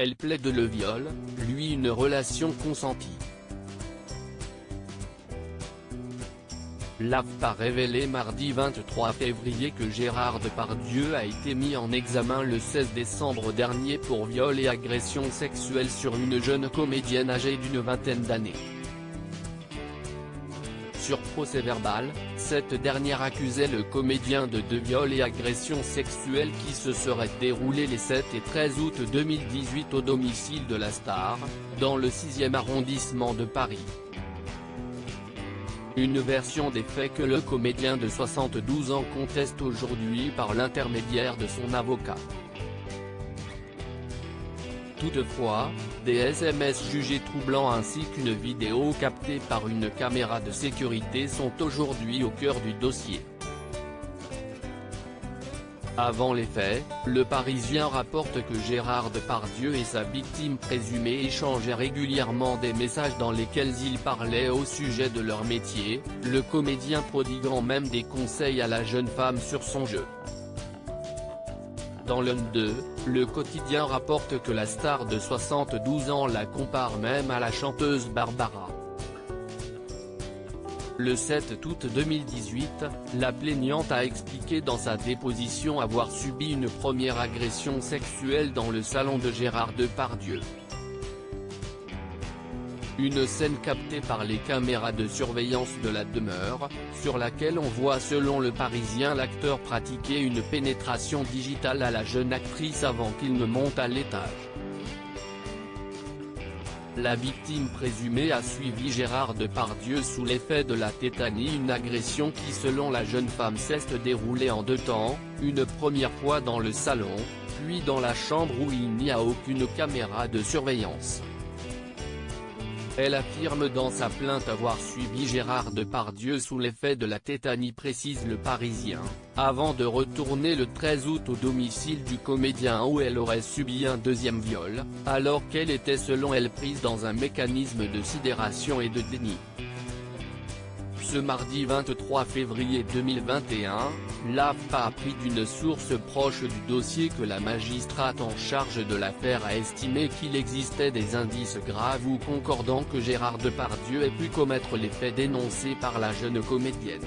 Elle plaide le viol, lui une relation consentie. L'AFPA a révélé mardi 23 février que Gérard Depardieu a été mis en examen le 16 décembre dernier pour viol et agression sexuelle sur une jeune comédienne âgée d'une vingtaine d'années. Sur procès-verbal, cette dernière accusait le comédien de deux viols et agressions sexuelles qui se seraient déroulés les 7 et 13 août 2018 au domicile de la star, dans le 6e arrondissement de Paris. Une version des faits que le comédien de 72 ans conteste aujourd'hui par l'intermédiaire de son avocat. Toutefois, des SMS jugés troublants ainsi qu'une vidéo captée par une caméra de sécurité sont aujourd'hui au cœur du dossier. Avant les faits, Le Parisien rapporte que Gérard Depardieu et sa victime présumée échangeaient régulièrement des messages dans lesquels ils parlaient au sujet de leur métier, le comédien prodiguant même des conseils à la jeune femme sur son jeu. Dans l'un d'eux, le quotidien rapporte que la star de 72 ans la compare même à la chanteuse Barbara. Le 7 août 2018, la plaignante a expliqué dans sa déposition avoir subi une première agression sexuelle dans le salon de Gérard Depardieu. Une scène captée par les caméras de surveillance de la demeure, sur laquelle on voit selon Le Parisien l'acteur pratiquer une pénétration digitale à la jeune actrice avant qu'il ne monte à l'étage. La victime présumée a suivi Gérard Depardieu sous l'effet de la tétanie, une agression qui selon la jeune femme s'est déroulée en deux temps, une première fois dans le salon, puis dans la chambre où il n'y a aucune caméra de surveillance. Elle affirme dans sa plainte avoir suivi Gérard Depardieu sous l'effet de la tétanie, précise Le Parisien, avant de retourner le 13 août au domicile du comédien où elle aurait subi un deuxième viol, alors qu'elle était selon elle prise dans un mécanisme de sidération et de déni. Ce mardi 23 février 2021, l'AFPA a appris d'une source proche du dossier que la magistrate en charge de l'affaire a estimé qu'il existait des indices graves ou concordants que Gérard Depardieu ait pu commettre les faits dénoncés par la jeune comédienne.